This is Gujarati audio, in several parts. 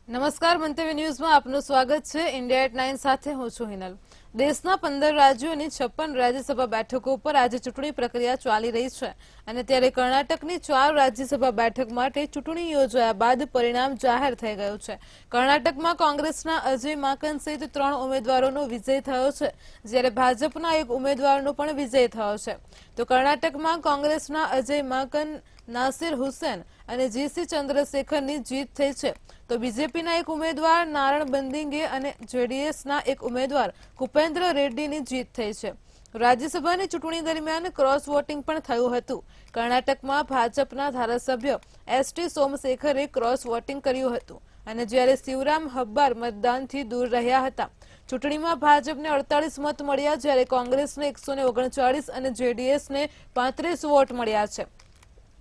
નમસ્કાર, મંતવ્ય ન્યૂઝમાં આપનું સ્વાગત છે। ઇન્ડિયા એટ 9 સાથે હું છું હિનલ। દેશના 15 રાજ્યોની 56 રાજ્યસભા બેઠકો પર આજે ચૂંટણી પ્રક્રિયા ચાલી રહી છે અને ત્યારે કર્ણાટકની 4 રાજ્યસભા બેઠક માટે ચૂંટણી યોજાયા બાદ પરિણામ જાહેર થઈ ગયું છે। કર્ણાટકમાં કોંગ્રેસના અજય માકન સહિત 3 ઉમેદવારોનો વિજય થયો છે, જ્યારે ભાજપના એક ઉમેદવારનો પણ વિજય થયો છે। તો કર્ણાટકમાં કોંગ્રેસના અજય માકન, નાસિર હુસેન અને જીસી ચંદ્રશેખરની જીત થઈ છે, તો બીજેપીના એક ઉમેદવાર નારણ બંદિંગે અને જેડીએસના એક ઉમેદવાર કુપેન્દ્ર રેડ્ડીની જીત થઈ છે। રાજ્યસભાની ચૂંટણી દરમિયાન ક્રોસ વોટિંગ પણ થયું હતું। કર્ણાટકમાં ભાજપના ધારાસભ્ય એસટી સોમશેખરે ક્રોસ વોટિંગ કર્યું હતું અને જ્યારે શિવરામ હબ્બાર મતદાનથી દૂર રહ્યા હતા। ચૂંટણીમાં ભાજપને 48 મત મળ્યા, જ્યારે કોંગ્રેસને 139 અને જેડીએસને 35 વોટ મળ્યા છે।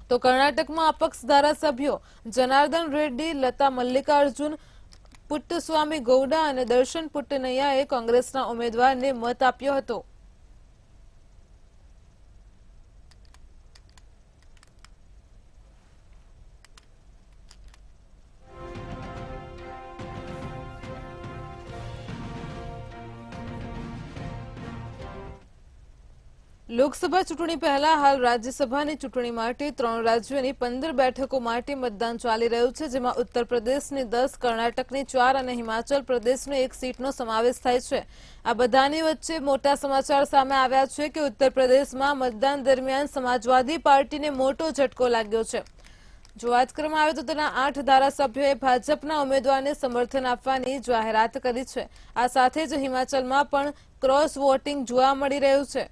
तो कर्नाटक में अपक्ष धारासभ्यों जनार्दन रेड्डी, लता मल्लिकार्जुन, पुट्टस्वामी गौडा और दर्शन पुट्टनैयाए कांग्रेसना उम्मीदवार ने मत आप्यो हतो। લોકસભા ચૂંટણી પહેલા હાલ રાજ્યસભાની ચૂંટણી માટે 3 રાજ્યોની 15 બેઠકો માટે મતદાન ચાલી રહ્યું છે, જેમાં ઉત્તર પ્રદેશની 10, કર્ણાટકની 4 અને હિમાચલ પ્રદેશની 1 સીટનો સમાવેશ થાય છે। આ બધાની વચ્ચે મોટા સમાચાર સામે આવ્યા છે કે ઉત્તર પ્રદેશમાં મતદાન દરમિયાન સમાજવાદી પાર્ટીને મોટો ઝટકો લાગ્યો છે। જો વાત કરવામાં આવે તો તેના 8 ધારાસભ્યોએ ભાજપના ઉમેદવારને સમર્થન આપવાની જાહેરાત કરી છે। આ સાથે જ હિમાચલમાં પણ ક્રોસ વોટિંગ જોવા મળી રહ્યું છે।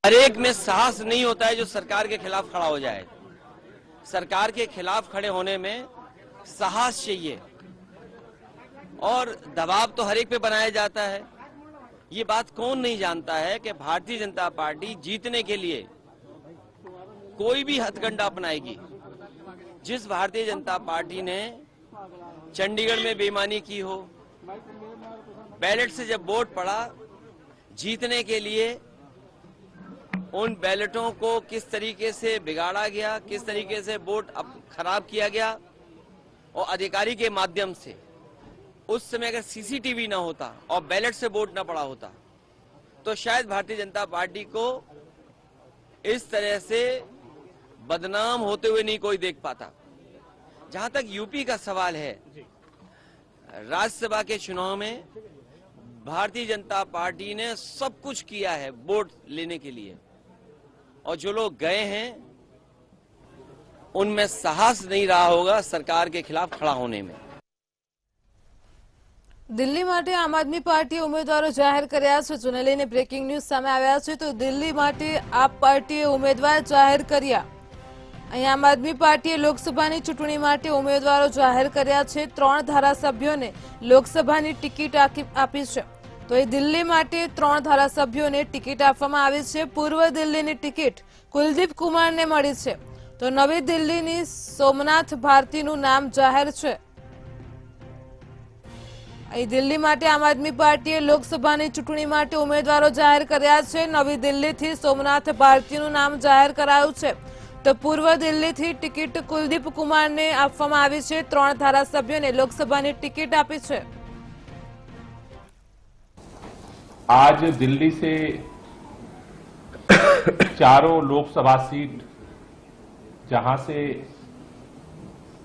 हर एक में साहस नहीं होता है जो सरकार के खिलाफ खड़ा हो जाए। सरकार के खिलाफ खड़े होने में साहस चाहिए और दबाव तो हर एक पे बनाया जाता है। ये बात कौन नहीं जानता है कि भारतीय जनता पार्टी जीतने के लिए कोई भी हथकंडा अपनाएगी। जिस भारतीय जनता पार्टी ने चंडीगढ़ में बेईमानी की हो, बैलेट से जब वोट पड़ा, जीतने के लिए उन बैलेटों को किस तरीके से बिगाड़ा गया, किस तरीके से वोट खराब किया गया, और अधिकारी के माध्यम से उस समय अगर सीसीटीवी ना होता और बैलेट से वोट ना पड़ा होता तो शायद भारतीय जनता पार्टी को इस तरह से बदनाम होते हुए नहीं कोई देख पाता। जहां तक यूपी का सवाल है, राज्यसभा के चुनाव में भारतीय जनता पार्टी ने सब कुछ किया है वोट लेने के लिए, और जो लोग गए हैं उनमें साहस नहीं रहा होगा सरकार के खिलाफ खड़ा होने में। दिल्ली माटे आम आदमी पार्टी उम्मीदवारों जाहिर कर्या छे। जेने लईने ब्रेकिंग न्यूज सामे आव्या छे। तो दिल्ली माटे आप पार्टीए उम्मीदवार जाहिर कर्या। અહીં આમ આદમી પાર્ટીએ લોકસભાની ચૂંટણી માટે ઉમેદવારો જાહેર કર્યા છે। 3 ધારાસભ્યોને લોકસભાની ટિકિટ આપી છે। તો એ દિલ્હી માટે 3 ધારાસભ્યોને ટિકિટ આપવામાં આવી છે। પૂર્વ દિલ્હીની ટિકિટ કુલદીપ કુમારને મળી છે, તો નવી દિલ્હીની સોમનાથ ભારતીનું નામ જાહેર છે। અહીં દિલ્હી માટે આમ આદમી પાર્ટીએ લોકસભાની ચૂંટણી માટે ઉમેદવારો જાહેર કર્યા છે। નવી દિલ્હીથી સોમનાથ ભારતીનું નામ જાહેર કરાયું છે, તો પૂર્વ દિલ્હીથી ટિકિટ કુલદીપ કુમારને આપવામાં આવી છે। 3 ધારાસભ્યોને લોકસભાની ટિકિટ આપી છે। आज दिल्ली से चारों लोकसभा सीट जहां से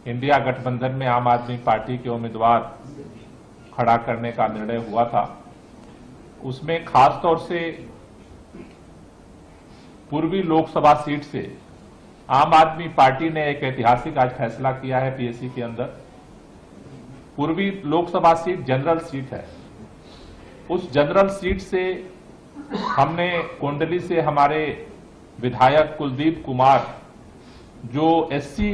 इंडिया गठबंधन में आम आदमी पार्टी के उम्मीदवार खड़ा करने का निर्णय हुआ था, उसमें खास तौर से पूर्वी लोकसभा सीट से आम आदमी पार्टी ने एक ऐतिहासिक आज फैसला किया है। पीएससी के अंदर पूर्वी लोकसभा सीट जनरल सीट है। उस जनरल सीट से हमने कुंडली से हमारे विधायक कुलदीप कुमार, जो एससी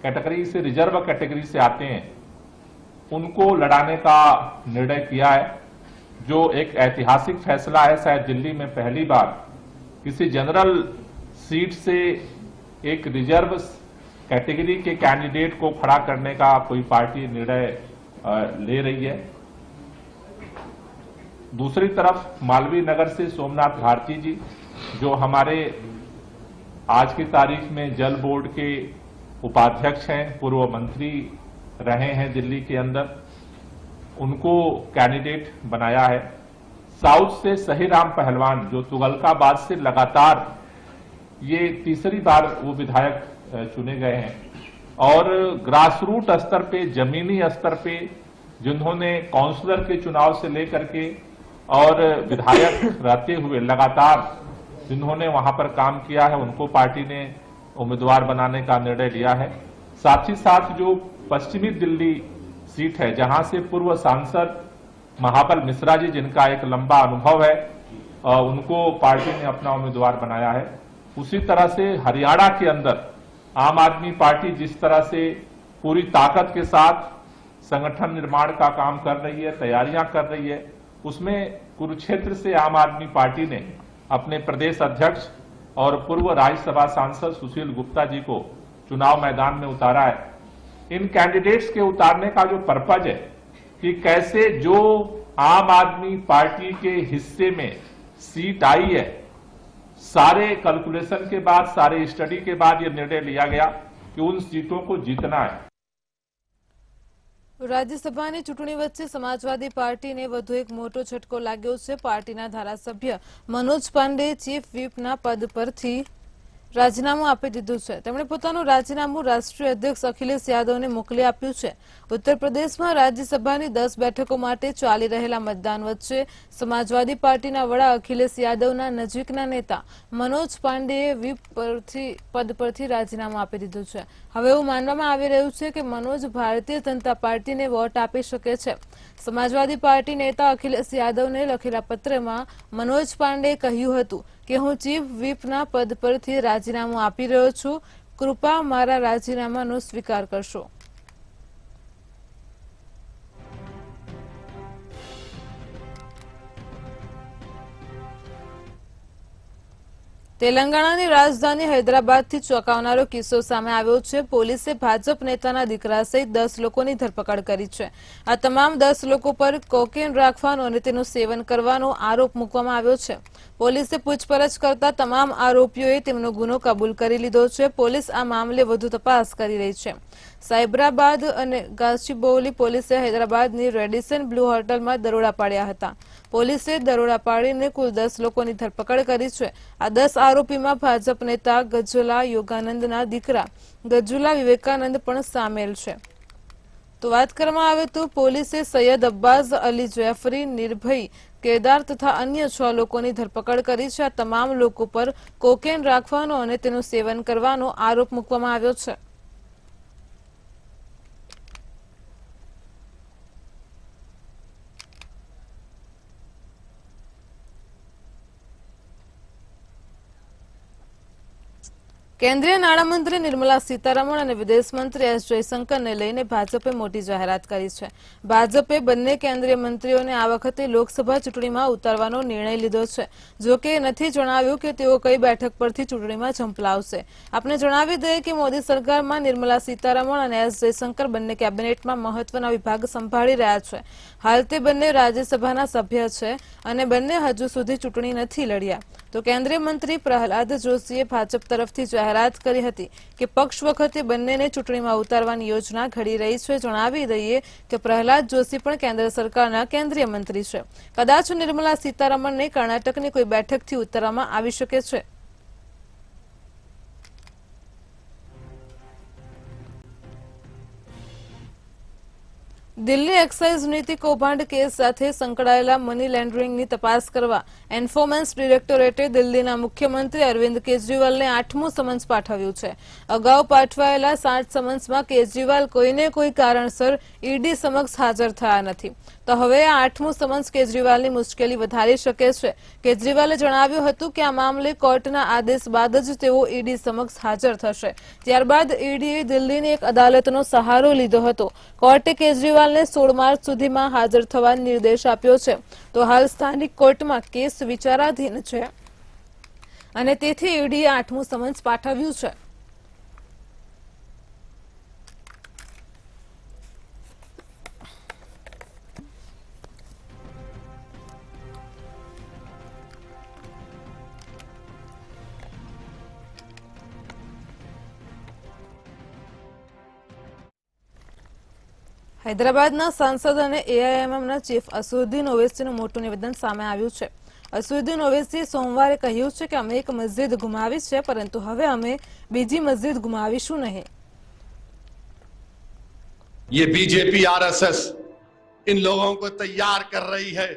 कैटेगरी से रिजर्व कैटेगरी से आते हैं, उनको लड़ाने का निर्णय किया है, जो एक ऐतिहासिक फैसला है। शायद दिल्ली में पहली बार किसी जनरल सीट से एक रिजर्व कैटेगरी के कैंडिडेट को खड़ा करने का कोई पार्टी निर्णय ले रही है। दूसरी तरफ मालवीय नगर से सोमनाथ भारती जी, जो हमारे आज की तारीख में जल बोर्ड के उपाध्यक्ष हैं, पूर्व मंत्री रहे हैं दिल्ली के अंदर, उनको कैंडिडेट बनाया है। साउथ से सहीराम पहलवान, जो तुगलकाबाद से लगातार ये तीसरी बार वो विधायक चुने गए हैं, और ग्रासरूट स्तर पे, जमीनी स्तर पे जिन्होंने काउंसलर के चुनाव से लेकर के और विधायक रहते हुए लगातार जिन्होंने वहां पर काम किया है, उनको पार्टी ने उम्मीदवार बनाने का निर्णय लिया है। साथ ही साथ जो पश्चिमी दिल्ली सीट है, जहां से पूर्व सांसद महाबल मिश्रा जी, जिनका एक लंबा अनुभव है, उनको पार्टी ने अपना उम्मीदवार बनाया है। उसी तरह से हरियाणा के अंदर आम आदमी पार्टी जिस तरह से पूरी ताकत के साथ संगठन निर्माण का काम कर रही है, तैयारियां कर रही है, उसमें कुरुक्षेत्र से आम आदमी पार्टी ने अपने प्रदेश अध्यक्ष और पूर्व राज्यसभा सांसद सुशील गुप्ता जी को चुनाव मैदान में उतारा है। इन कैंडिडेट्स के उतारने का जो पर्पज है कि कैसे जो आम आदमी पार्टी के हिस्से में सीट आई है, सारे कैलकुलेशन के बाद, सारे स्टडी के बाद यह निर्णय लिया गया कि उन सीटों को जीतना है। રાજ્યસભાની ચૂંટણી વચ્ચે સમાજવાદી પાર્ટીને વધુ એક મોટો ઝટકો લાગ્યો છે। પાર્ટીના ધારાસભ્ય મનોજ પાંડે ચીફ વ્હીપના પદ પરથી રાજીનામું આપી દીધું છે। તેમણે પોતાનું રાજીનામું રાષ્ટ્રીય અધ્યક્ષ અખિલેશ યાદવને મોકલી આપ્યું છે। ઉત્તર પ્રદેશમાં રાજ્યસભાની 10 બેઠકો માટે ચાલી રહેલા મતદાન વચ્ચે સમાજવાદી પાર્ટીના વડા અખિલેશ યાદવના નજીકના નેતા મનોજ પાંડેએ વ્હીપ પદ પરથી રાજીનામું આપી દીધું છે। હવે એવું માનવામાં આવી રહ્યું છે કે મનોજ ભારતીય જનતા પાર્ટીને વોટ આપી શકે છે। સમાજવાદી પાર્ટી નેતા અખિલેશ યાદવને લખેલા પત્રમાં મનોજ પાંડેએ કહ્યું હતું કે હું ચીફ વ્હીપના પદ પરથી રાજીનામું આપી રહ્યો છું, કૃપા મારા રાજીનામાનો સ્વીકાર કરશો। તેલંગાણાની રાજધાની હૈદરાબાદથી ચોંકાવનારો કિસ્સો સામે આવ્યો છે। પોલીસે ભાજપ નેતાના દીકરા સહિત 10 લોકોની ધરપકડ કરી છે। આ તમામ 10 લોકો પર કોકેન રાખવાનો અને તેનું સેવન કરવાનો આરોપ મૂકવામાં આવ્યો છે। પોલીસે પૂછપરછ કરતા તમામ આરોપીઓએ તેમનો ગુનો કબૂલ કરી લીધો છે। પોલીસ આ મામલે વધુ તપાસ કરી રહી છે। સાયબરાબાદ અને ગાચીબૌલી પોલીસે હૈદરાબાદની રેડિસન બ્લુ હોટલમાં દરોડા પાડ્યા હતા। પોલીસે દરોડા પાડીને કુલ 10 લોકોની ધરપકડ કરી છે। આ 10 આરોપીમાં ભાજપ નેતા ગજ્જલા યોગાનંદના દીકરા ગજ્જુલા વિવેકાનંદ પણ સામેલ છે। તો વાત કરવામાં આવે તો પોલીસે સૈયદ અબ્બાસ અલી જૈફરી, નિર્ભય કેદાર તથા અન્ય 6 લોકોની ધરપકડ કરી છે। આ તમામ લોકો પર કોકેન રાખવાનો અને તેનું સેવન કરવાનો આરોપ મૂકવામાં આવ્યો છે। કેન્દ્રીય નાણામંત્રી નિર્મલા સીતારમણ અને વિદેશ મંત્રી એસ જયશંકરને લઈને ભાજપે મોટી જાહેરાત કરી છે। ભાજપે બંને કેન્દ્રીય મંત્રીઓને આ વખતે લોકસભા ચૂંટણીમાં ઉતારવાનો નિર્ણય લીધો છે। જો કે નથી જણાવ્યું કે તેઓ કઈ બેઠક પરથી ચૂંટણીમાં ઝંપલાવશે। આપણે જણાવી દઈએ કે મોદી સરકારમાં નિર્મલા સીતારમણ અને એસ જયશંકર બંને કેબિનેટમાં મહત્વના વિભાગ સંભાળી રહ્યા છે। હાલ તે બંને રાજ્યસભાના સભ્ય છે અને બંને હજુ સુધી ચૂંટણી નથી લડ્યા। તો કેન્દ્રીય મંત્રી પ્રહલાદ જોશીએ ભાજપ તરફથી જાહેરાત કરી હતી કે પક્ષ વખતે બંનેને ચૂંટણીમાં ઉતારવાની યોજના ઘડી રહી છે। જણાવી દઈએ કે પ્રહલાદ જોશી પણ કેન્દ્ર સરકારના કેન્દ્રીય મંત્રી છે। કદાચ નિર્મલા સીતારમણને કર્ણાટકની કોઈ બેઠકથી ઉતારવામાં આવી શકે છે। દિલ્હી એક્સાઇઝ નીતિ કૌભાંડ કેસ સાથે સંકળાયેલા મની લોન્ડરિંગની તપાસ કરવા એન્ફોર્સમેન્ટ ડિરેક્ટોરેટે દિલ્હીના મુખ્યમંત્રી અરવિંદ કેજરીવાલને 8મું સમન્સ પાઠવ્યું છે। અગાઉ પાઠવાયેલા 7 સમન્સમાં કેજરીવાલ કોઈને કોઈ કારણસર ઈડી સમક્ષ હાજર થયા નથી। તો હવે આ 8મું સમન્સ કેજરીવાલની મુશ્કેલી વધારી શકે છે। કેજરીવાલે જણાવ્યું હતું કે આ મામલે કોર્ટના આદેશ બાદ જ તેઓ ઈડી સમક્ષ હાજર થશે। ત્યારબાદ ઈડીએ દિલ્હીની એક અદાલતનો સહારો લીધો હતો। કોર્ટે કેજરીવાલને 16 માર્ચ સુધીમાં હાજર થવા નિર્દેશ આપ્યો છે। તો હાલ સ્થાનિક કોર્ટમાં કેસ વિચારાધીન છે અને તેથી ઈડીએ 8મું સમન્સ પાઠવ્યું છે। હૈદરાબાદના સાંસદ અને એઆઈએમએમના ચીફ અસદુદ્દીન ઓવૈસીનું મોટું નિવેદન સામે આવ્યું છે। અસદુદ્દીન ઓવૈસીએ સોમવારે કહ્યું છે કે અમે એક મસ્જિદ ગુમાવી છે, પરંતુ હવે અમે બીજી મસ્જિદ ગુમાવીશું નહીં। ये बीजेपी आरएसएस इन लोगों को तैयार कर रही है।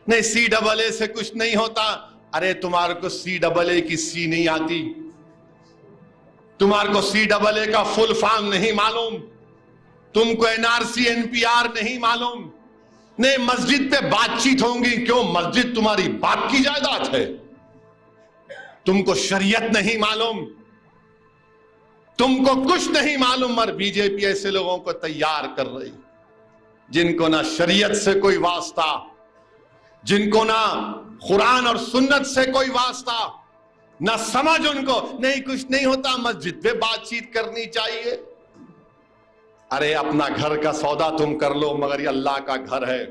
नहीं, CAA से कुछ नहीं होता। अरे तुम्हारे को CAA की सी नहीं आती, तुम्हारे को CAA का फुल फॉर्म नहीं मालूम, तुमको NRC NPR नहीं मालूम। नहीं, मस्जिद पे बातचीत होंगी क्यों? मस्जिद तुम्हारी बाप की जायदाद है। तुमको शरीयत नहीं मालूम, तुमको कुछ नहीं मालूम। और बीजेपी ऐसे लोगों को तैयार कर रही जिनको ना शरीयत से कोई वास्ता, जिनको ना कुरान और सुन्नत से कोई वास्ता, ना समझ उनको। नहीं, कुछ नहीं होता, मस्जिद पे बातचीत करनी चाहिए। अरे अपना घर का सौदा तुम कर लो, मगर ये अल्लाह का घर है,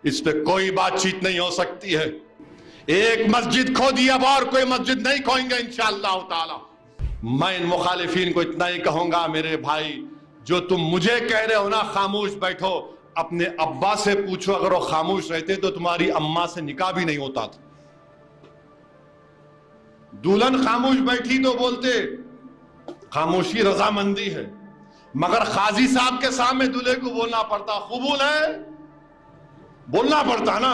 इस पे कोई बातचीत नहीं हो सकती है। एक मस्जिद खो दी, अब और कोई मस्जिद नहीं खोएंगे इंशाअल्लाह ताला। मैं इन मुखालिफिन को इतना ही कहूंगा, मेरे भाई, जो तुम मुझे कह रहे हो ना खामोश बैठो, अपने अब्बा से पूछो, अगर वो खामोश रहते तो तुम्हारी अम्मा से निकाह भी नहीं होता था। दुल्हन खामोश बैठी तो बोलते खामोशी रजामंदी है, मगर काजी साहब के सामने दूल्हे को बोलना पड़ता, कबूल है, बोलना पड़ता ना।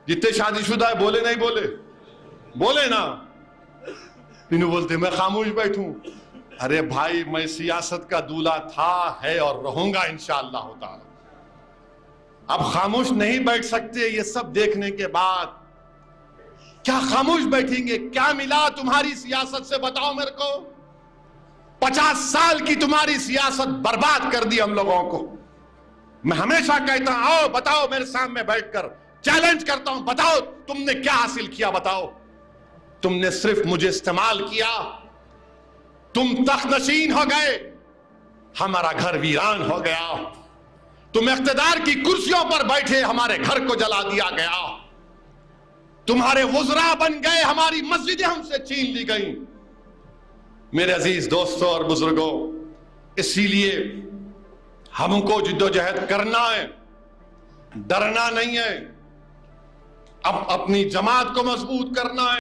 जितने शादीशुदा है बोले नहीं बोले, बोले ना। इन्हें बोलते मैं खामोश बैठूं। अरे भाई, मैं सियासत का दूल्हा था, है और रहूंगा इंशाअल्लाह ताला। अब खामोश नहीं बैठ सकते। ये सब देखने के बाद क्या खामोश बैठेंगे? क्या मिला तुम्हारी सियासत से, बताओ मेरे को। 50 साल की तुम्हारी सियासत बर्बाद कर दी हम लोगों को। मैं हमेशा कहता हूं, आओ बताओ मेरे सामने बैठकर, चैलेंज करता हूं, बताओ तुमने क्या हासिल किया, बताओ। तुमने सिर्फ मुझे इस्तेमाल किया, तुम तख्तनशीन हो गए, हमारा घर वीरान हो गया। तुम इख्तिदार की कुर्सियों पर बैठे, हमारे घर को जला दिया गया। तुम्हारे वज़रा बन गए, हमारी मस्जिदें हमसे छीन ली गई। मेरे अजीज दोस्तों और बुजुर्गों, इसीलिए हमको जिद्दोजहद करना है, डरना नहीं है। अब अपनी जमात को मजबूत करना है।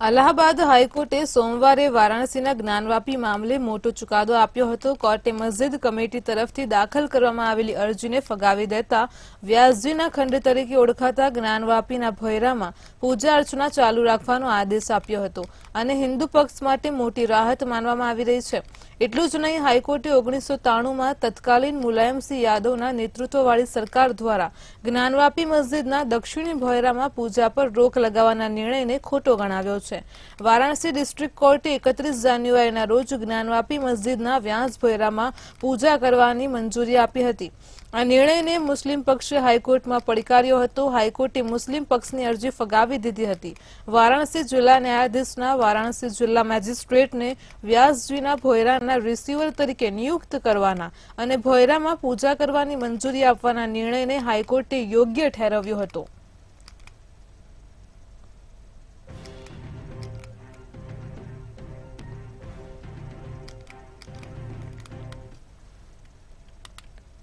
અલ્હાબાદ હાઈકોર્ટે સોમવારે વારાણસીના જ્ઞાનવાપી મામલે મોટો ચુકાદો આપ્યો હતો। કોર્ટે મસ્જિદ કમિટી તરફથી દાખલ કરવામાં આવેલી અરજીને ફગાવી દેતા વ્યાસજીના ખંડ તરીકે ઓળખાતા જ્ઞાનવાપીના ભોયરામાં પૂજા અર્ચના ચાલુ રાખવાનો આદેશ આપ્યો હતો અને હિન્દુ પક્ષ માટે મોટી રાહત માનવામાં આવી રહી છે। એટલું જ નહીં, હાઈકોર્ટે 1993માં તત્કાલીન મુલાયમસિંહ યાદવના નેતૃત્વવાળી સરકાર દ્વારા જ્ઞાનવાપી મસ્જિદના દક્ષિણી ભોયરામાં પૂજા પર રોક લગાવવાના નિર્ણયને ખોટો ગણાવ્યો છે। વારાણસી ડિસ્ટ્રિક્ટ કોર્ટે 31 જાન્યુઆરીના રોજ જ્ઞાનવાપી મસ્જિદના વ્યાસ ભોયરામાં પૂજા કરવાની મંજૂરી આપી હતી। આ નિર્ણયને મુસ્લિમ પક્ષે હાઈકોર્ટમાં પડકાર્યો હતો। હાઈકોર્ટે મુસ્લિમ પક્ષની અરજી ફગાવી દીધી હતી। વારાણસી જિલ્લા ન્યાયાધીશના વારાણસી જિલ્લા મેજિસ્ટ્રેટને વ્યાસજીના ભોયરાના રિસીવર તરીકે નિયુક્ત કરવાના અને ભોયરામાં પૂજા કરવાની મંજૂરી આપવાના નિર્ણયને હાઈકોર્ટે યોગ્ય ઠેરવ્યો હતો।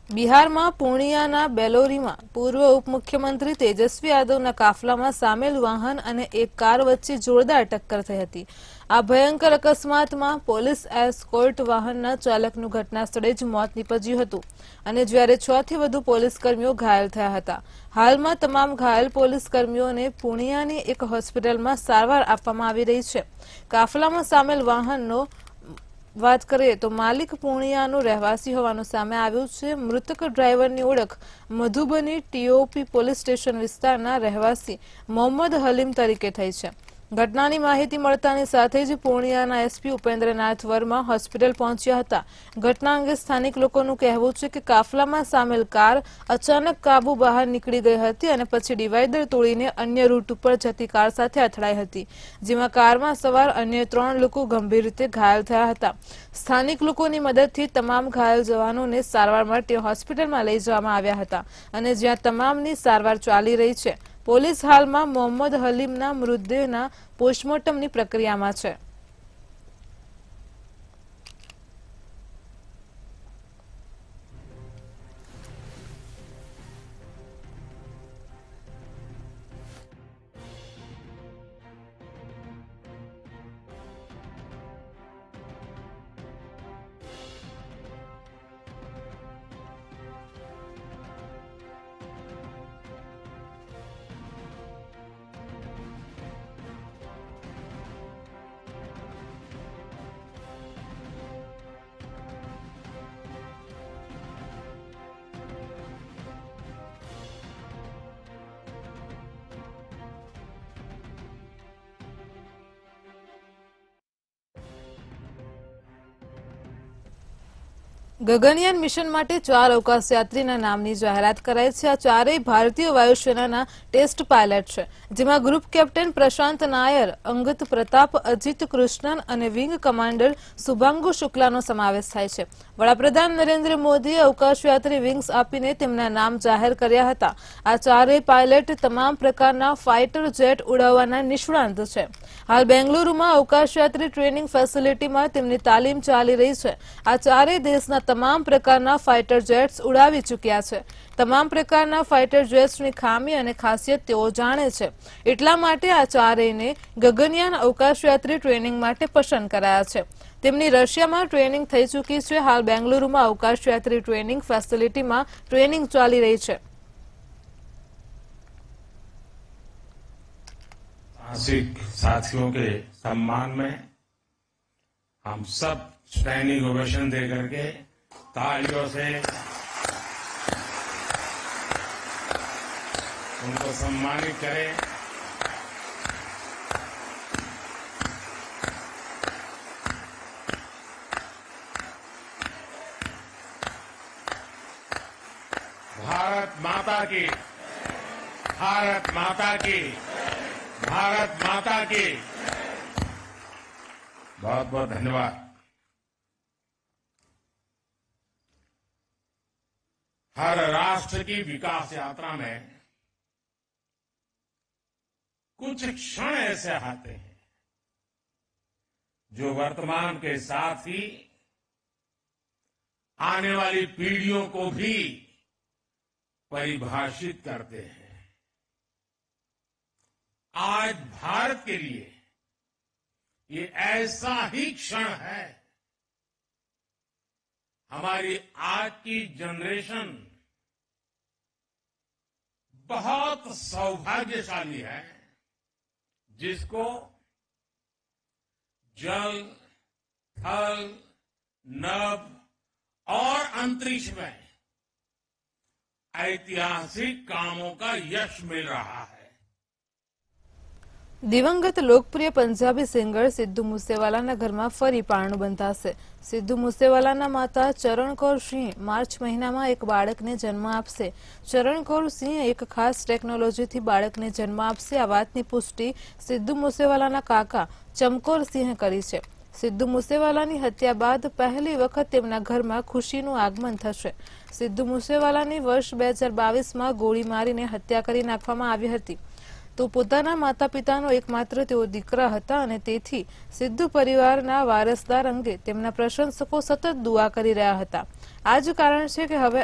બિહારમાં પૂર્ણિયાના બેલોરીમાં પૂર્વ ઉપમુખ્યમંત્રી તેજસ્વી યાદવના કાફલામાં સામેલ વાહન અને એક કાર વચ્ચે જોરદાર ટક્કર થઈ હતી। આ ભયંકર અકસ્માતમાં પોલીસ એસ્કોર્ટ વાહનના ચાલકનું ઘટના સ્થળે જ મોત નીપજ્યું હતું અને જ્યારે 6 થી વધુ પોલીસ કર્મીઓ ઘાયલ થયા હતા। હાલમાં તમામ ઘાયલ પોલીસ કર્મીઓને પૂર્ણિયાની એક હોસ્પિટલમાં સારવાર આપવામાં આવી રહી છે। કાફલામાં સામેલ વાહનનો વાત કરીએ તો માલિક પૂર્ણિયાનો રહેવાસી હોવાનું સામે આવ્યું છે। મૃતક ડ્રાઈવરની ઓળખ મધુબની ટીઓપી પોલીસ સ્ટેશન વિસ્તારના રહેવાસી મોહમ્મદ હલીમ તરીકે થઈ છે। ઘટનાની માહિતી મળતાની સાથે જ પૂર્ણિયાના એસપી ઉપેન્દ્રનાથ વર્મા હોસ્પિટલ પહોંચ્યા હતા। ઘટના અંગે સ્થાનિક લોકોનું કહેવું છે કે કાફલામાં સામેલ કાર અચાનક કાબુ બહાર નીકળી ગઈ હતી અને પછી ડિવાઈડર તોડીને અન્ય રૂટ ઉપર જતી કાર સાથે અથડાઈ હતી, જેમાં કારમાં સવાર અન્ય 3 લોકો ગંભીર રીતે ઘાયલ થયા હતા। સ્થાનિક લોકોની મદદથી તમામ ઘાયલ જવાનોને સારવાર માટે હોસ્પિટલમાં લઈ જવામાં આવ્યા હતા અને જ્યાં તમામની સારવાર ચાલી રહી છે। પોલીસ હાલમાં મોહમ્મદ હલીમના મૃતદેહના પોસ્ટમોર્ટમની પ્રક્રિયામાં છે। ગગનયાન મિશન માટે 4 અવકાશયાત્રીના નામની જાહેરાત કરાઈ છે. આ ચારેય ભારતીય વાયુસેનાના ટેસ્ટ પાયલટ છે, જેમાં ગ્રુપ કેપ્ટન પ્રશાંત નાયર, અંગત પ્રતાપ, અજીત કૃષ્ણન અને વિંગ કમાન્ડર શુભાંગુ શુક્લાનો સમાવેશ થાય છે. વડાપ્રધાન નરેન્દ્ર મોદીએ અવકાશયાત્રી વિંગ્સ આપીને તેમના નામ જાહેર કર્યા હતા. આ ચારેય પાયલટ તમામ પ્રકારના ફાઇટર જેટ ઉડાવવાના નિષ્ણાંત છે. હાલ બેંગલુરુમાં અવકાશયાત્રી ટ્રેનિંગ ફેસિલિટીમાં તેમની તાલીમ ચાલી રહી છે. આ ચારેય દેશના તમામ પ્રકારના ફાઇટર જેટ્સ ઉડાવી ચૂક્યા છે. તમામ પ્રકારના ફાઇટર જેટ્સની ખામી અને ખાસિયત તેઓ જાણે છે. એટલા માટે આ ચારેયને ગગનયાન અવકાશયાત્રી ટ્રેનિંગ માટે પસંદ કરાયા છે. તેમની રશિયામાં ટ્રેનિંગ થઈ ચૂકી છે. હાલ બેંગલુરુમાં અવકાશયાત્રી ટ્રેનિંગ ફેસિલિટીમાં ટ્રેનિંગ ચાલી રહી છે. साहसिक साथियों के सम्मान में हम सब स्टैंडिंग ओवेशन दे करके तालियों से उनको सम्मानित करें. भारत माता की, भारत माता की, भारत माता की. बहुत बहुत धन्यवाद. हर राष्ट्र की विकास यात्रा में कुछ क्षण ऐसे आते हैं जो वर्तमान के साथ ही आने वाली पीढ़ियों को भी परिभाषित करते हैं. आज भारत के लिए ये ऐसा ही क्षण है. हमारी आज की जनरेशन बहुत सौभाग्यशाली है जिसको जल, थल, नभ और अंतरिक्ष में ऐतिहासिक कामों का यश मिल रहा है. દિવંગત લોકપ્રિય પંજાબી સિંગર સિદ્ધુ મૂસેવાલાના ઘરમાં ફરી પારણું બંધાશે. સિદ્ધુ મૂસેવાલાના માતા ચરણકૌર સિંહ માર્ચ મહિનામાં એક બાળકને જન્મ આપશે. ચરણકૌર સિંહ એક ખાસ ટેકનોલોજીથી બાળકને જન્મ આપશે. આ વાતની પુષ્ટિ સિદ્ધુ મૂસેવાલાના કાકા ચમકૌર સિંહે કરી છે. સિદ્ધુ મૂસેવાલાની હત્યા બાદ પહેલી વખત તેમના ઘરમાં ખુશીનું આગમન થશે. સિદ્ધુ મૂસેવાલાની વર્ષ 2022માં ગોળી મારીને હત્યા કરી નાખવામાં આવી હતી. તો પોતાના માતા પિતાનો એકમાત્ર તેઓ દીકરા હતા અને તેથી સિદ્ધુ પરિવારના વારસદાર અંગે તેમના પ્રશંસકો સતત દુઆ કરી રહ્યા હતા. આ જ કારણ છે કે હવે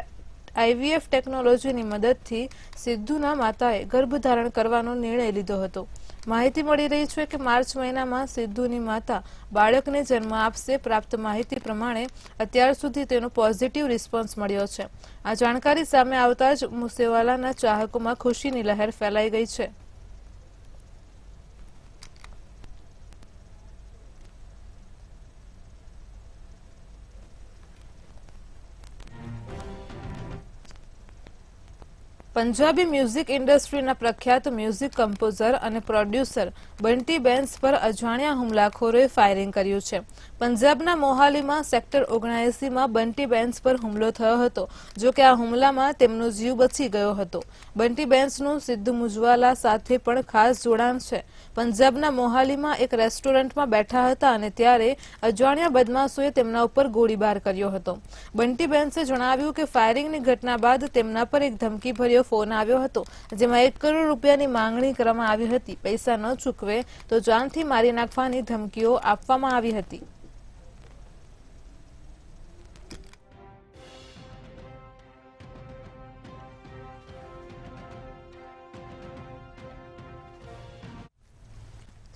આઈવીએફ ટેકનોલોજીની મદદથી સિદ્ધુના માતાએ ગર્ભધારણ કરવાનો નિર્ણય લીધો હતો. માહિતી મળી રહી છે કે માર્ચ મહિનામાં સિદ્ધુની માતા બાળકને જન્મ આપશે. પ્રાપ્ત માહિતી પ્રમાણે અત્યાર સુધી તેનો પોઝિટિવ રિસ્પોન્સ મળ્યો છે. આ જાણકારી સામે આવતા જ મૂસેવાલાના ચાહકોમાં ખુશીની લહેર ફેલાઈ ગઈ છે. પંજાબી મ્યુઝિક ઇન્ડસ્ટ્રીના પ્રખ્યાત મ્યુઝિક કમ્પોઝર અને પ્રોડ્યુસર બંટી બેન્સ પર અજાણ્યા હુમલાખોરોએ ફાયરિંગ કર્યું છે. પંજાબના મોહાલીમાં સેક્ટર 79માં બંટી બેન્સ પર હુમલો થયો હતો. જો કે આ હુમલામાં તેમનો જીવ બચી ગયો હતો. બંટી બેન્સનું સિદ્ધુ મૂસેવાલા સાથે પણ ખાસ જોડાણ છે. પંજાબના મોહાલીમાં એક રેસ્ટોરન્ટમાં બેઠા હતા અને ત્યારે અજાણ્યા બદમાશોએ તેમના ઉપર ગોળીબાર કર્યો હતો. બંટી બેન્સે જણાવ્યું કે ફાયરિંગની ઘટના બાદ તેમના પર એક ધમકીભર્યો ફોન આવ્યો હતો, જેમાં 1 કરોડ રૂપિયાની માંગણી કરવામાં આવી હતી. પૈસા ન ચૂકવે તો જાનથી મારી નાખવાની ધમકીઓ આપવામાં આવી હતી.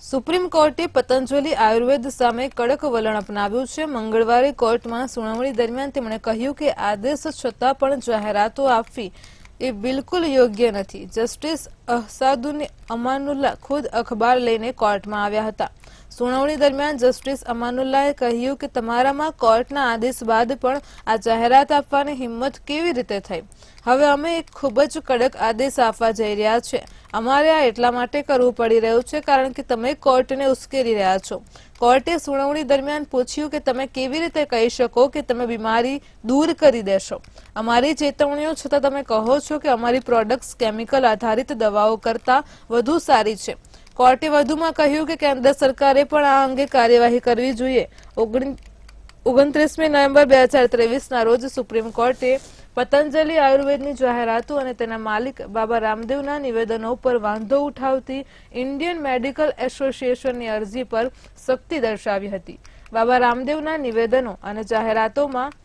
સુપ્રીમ કોર્ટે પતંજલિ આયુર્વેદ સામે કડક વલણ અપનાવ્યું છે. મંગળવારે કોર્ટમાં સુનાવણી દરમિયાન તેમણે કહ્યું કે આદેશ છતાં પણ જાહેરાતો આપવી એ બિલકુલ યોગ્ય નથી. જસ્ટિસ અહસાદુન અમાનુલ્લાહ ખુદ અખબાર લઈને કોર્ટમાં આવ્યા હતા. સુનાવણી દરમિયાન જસ્ટિસ અમાનુલ્લાહે કહ્યું કે તમારામાં કોર્ટના આદેશ બાદ પણ આ જાહેરાત આપવાની હિંમત કેવી રીતે થઈ? હવે અમે એક ખૂબ જ કડક આદેશ આપવા જઈ રહ્યા છીએ. અમારે આ એટલા માટે કરવું પડી રહ્યું છે કારણ કે તમે કોર્ટને ઉશ્કેરી રહ્યા છો. કોર્ટે સુનાવણી દરમિયાન પૂછ્યું કે તમે કેવી રીતે કહી શકો કે તમે બીમારી દૂર કરી દેશો? અમારી ચેતવણીઓ છતાં તમે કહો છો કે અમારી પ્રોડક્ટ્સ કેમિકલ આધારિત દવાઓ કરતાં વધુ સારી છે. કોર્ટે વધુમાં કહ્યું કે કેન્દ્ર સરકારે પણ આ અંગે કાર્યવાહી કરવી જોઈએ. 29 નવેમ્બર 2023ના રોજ સુપ્રીમ કોર્ટે પતંજલિ આયુર્વેદની જાહેરાતો અને તેના માલિક બાબા રામદેવના નિવેદનો પર વાંધો ઉઠાવતી ઇન્ડિયન મેડિકલ એસોસિએશનની અરજી પર સખ્તી દર્શાવી હતી. બાબા રામદેવના નિવેદનો અને જાહેરાતોમાં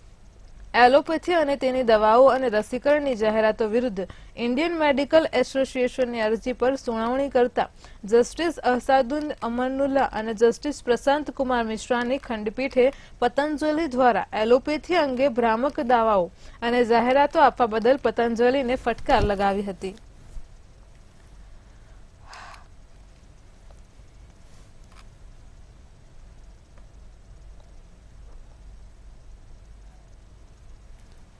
એલોપેથી અને તેની દવાઓ અને રસીકરણની જાહેરાતો વિરુદ્ધ ઇન્ડિયન મેડિકલ એસોસિએશનની અરજી પર સુનાવણી કરતા જસ્ટિસ અસાદુદ્દીન અમનુલ્લા અને જસ્ટિસ પ્રશાંત કુમાર મિશ્રાની ખંડપીઠે પતંજલિ દ્વારા એલોપેથી અંગે ભ્રામક દાવાઓ અને જાહેરાતો આપવા બદલ પતંજલિને ફટકાર લગાવી હતી.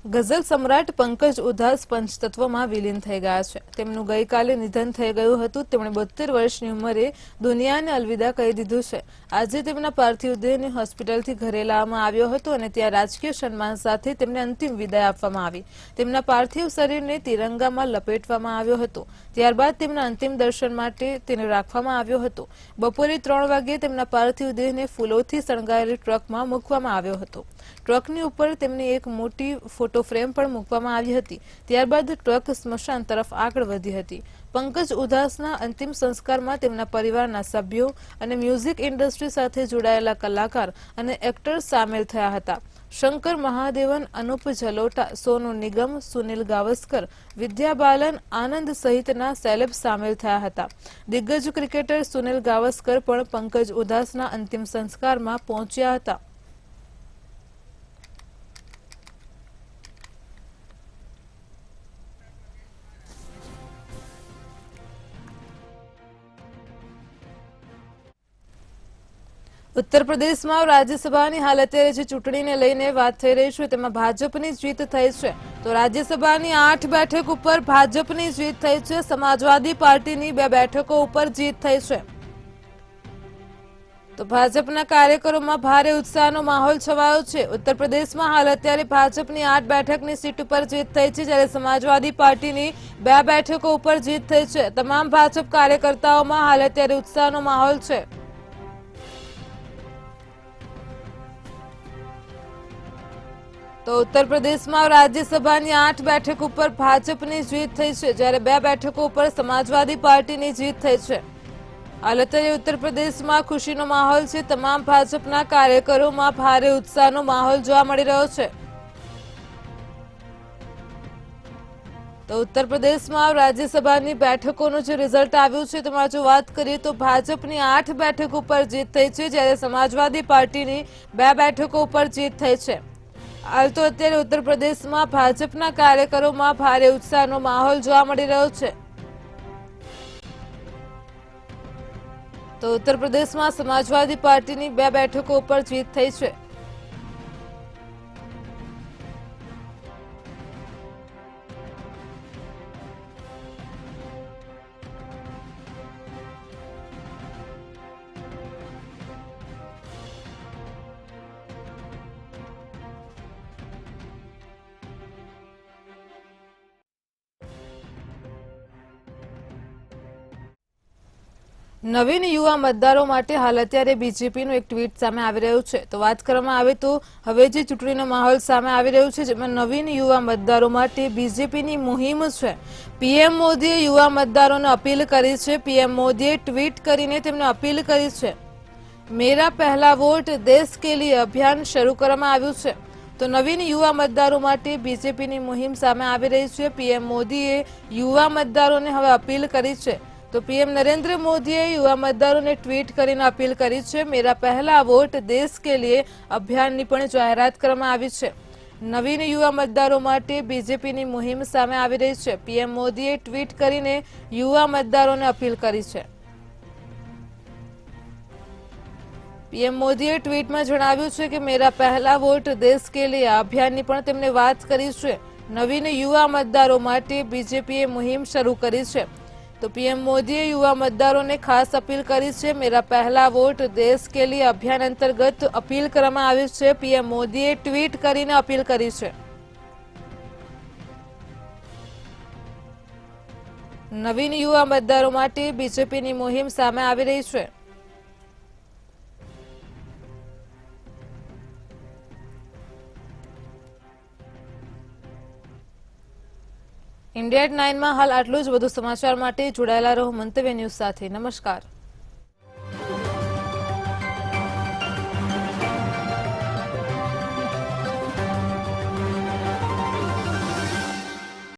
ગઝલ સમ્રાટ પંકજ ઉધાસ પંચતત્વમાં વિલીન થઈ ગયા છે. તેમનું ગઈકાલે નિધન થઈ ગયું હતું. તેમણે 72 વર્ષની ઉંમરે દુનિયાને અલવિદા કહી દીધું છે. આજે તેમના પાર્થિવ દેહને હોસ્પિટલથી ઘરે લાવવામાં આવ્યો હતો અને ત્યાં રાજકીય સન્માન સાથે તેમને અંતિમ વિદાય આપવામાં આવી. તેમના પાર્થિવ શરીરને તિરંગામાં લપેટવામાં આવ્યો હતો. ત્યારબાદ તેમના અંતિમ દર્શન માટે તેને રાખવામાં આવ્યો હતો. બપોરે 3 વાગ્યે તેમના પાર્થિવ દેહને ફૂલોથી શણગારેલી ટ્રકમાં મૂકવામાં આવ્યો હતો. ટ્રકની ઉપર તેમની એક મોટી ફોટો ફ્રેમ પણ મૂકવામાં આવી હતી. ત્યારબાદ ટ્રક સ્મશાન તરફ આગળ વધી હતી. પંકજ ઉધાસના અંતિમ સંસ્કારમાં તેમના પરિવારના સભ્યો અને મ્યુઝિક ઇન્ડસ્ટ્રી સાથે જોડાયેલા કલાકાર અને એક્ટર્સ સામેલ થયા હતા. શંકર મહાદેવન, અનુપ જલોટા, સોનુ નિગમ, સુનિલ ગાવસ્કર, વિદ્યા બાલન, આનંદ સહિતના સેલેબ સામેલ થયા હતા. દિગ્ગજ ક્રિકેટર સુનિલ ગાવસ્કર પણ પંકજ ઉધાસના અંતિમ સંસ્કારમાં પહોંચ્યા હતા. ઉત્તર પ્રદેશમાં રાજ્યસભાની હાલ અત્યારે જે ચૂંટણીને લઈને વાત થઈ રહી છે તેમાં ભાજપની જીત થઈ છે. તો રાજ્યસભાની 8 બેઠક ઉપર ભાજપની જીત થઈ છે. સમાજવાદી પાર્ટીની 2 બેઠકો ઉપર જીત થઈ છે. તો ભાજપના કાર્યકરોમાં ભારે ઉત્સાહનો માહોલ છવાયો છે. ઉત્તર પ્રદેશમાં હાલ અત્યારે ભાજપની 8 બેઠકની સીટ ઉપર જીત થઈ છે, જ્યારે સમાજવાદી પાર્ટીની 2 બેઠકો ઉપર જીત થઈ છે. તમામ ભાજપ કાર્યકર્તાઓમાં હાલ અત્યારે ઉત્સાહનો માહોલ છે. તો ઉત્તર પ્રદેશમાં રાજ્યસભાની 8 બેઠક ઉપર ભાજપની જીત થઈ છે, જ્યારે 2 બેઠકો ઉપર સમાજવાદી પાર્ટીની જીત થઈ છે. હાલ અત્યારે ઉત્તર પ્રદેશમાં ખુશીનો માહોલ છે. તમામ ભાજપના કાર્યકરોમાં ભારે ઉત્સાહનો માહોલ જોવા મળી રહ્યો છે. તો ઉત્તર પ્રદેશમાં રાજ્યસભાની બેઠકોનું જે રિઝલ્ટ આવ્યું છે તેમાં જો વાત કરીએ તો ભાજપની 8 બેઠક ઉપર જીત થઈ છે, જ્યારે સમાજવાદી પાર્ટીની 2 બેઠકો ઉપર જીત થઈ છે. હાલ તો અત્યારે ઉત્તર પ્રદેશમાં ભાજપના કાર્યકરોમાં ભારે ઉત્સાહનો માહોલ જોવા મળી રહ્યો છે. તો ઉત્તર પ્રદેશમાં સમાજવાદી પાર્ટીની 2 બેઠકો ઉપર જીત થઈ છે. નવીન યુવા મતદારો માટે હાલ અત્યારે બીજેપીનું એક ટ્વીટ સામે આવી રહ્યું છે. તો વાત કરવામાં આવે તો હવે જે ચૂંટણીનો માહોલ સામે આવી રહ્યો છે જેમાં નવીન યુવા મતદારો માટે બીજેપીની મુહિમ છે. પીએમ મોદીએ યુવા મતદારોને અપીલ કરી છે. પીએમ મોદીએ ટ્વીટ કરીને તેમને અપીલ કરી છે. મેરા પહેલા વોટ દેશ કે લીએ અભિયાન શરૂ કરવામાં આવ્યું છે. તો નવીન યુવા મતદારો માટે બીજેપીની મુહિમ સામે આવી રહી છે. પીએમ મોદીએ યુવા મતદારોને હવે અપીલ કરી છે. તો પીએમ નરેન્દ્ર મોદીએ યુવા મતદારોને ટ્વીટ કરીને અપીલ કરી છે. મેરા પહેલા વોટ દેશ કે લીએ અભિયાનની પણ જાહેરાત કરવામાં આવી છે. નવીન યુવા મતદારો માટે બીજેપીની મુહિમ સામે આવી રહી છે. પીએમ મોદીએ ટ્વીટ કરીને યુવા મતદારોને અપીલ કરી છે. પીએમ મોદીએ ટ્વીટમાં જણાવ્યું છે કે મેરા પહેલા વોટ દેશ કે લીએ અભિયાનની પણ તેમણે વાત કરી છે. નવીન યુવા મતદારો માટે બીજેપીએ મુહિમ શરૂ કરી છે. તો પીએમ મોદીએ યુવા મતદારોને ખાસ અપીલ કરી છે। મેરા પહેલા વોટ દેશ કે લીએ અભિયાન અંતર્ગત અપીલ કરવામાં આવી છે। પીએમ મોદીએ ટ્વીટ કરીને અપીલ કરી છે। નવીન યુવા મતદારો માટે બીજેપીની મુહિમ સામે આવી રહી છે। ઇન્ડિયા એટ 9 માં હાલ આટલું જ। વધુ સમાચાર માટે જોડાયેલા રહો મંતવ્ય ન્યૂઝ સાથે। નમસ્કાર।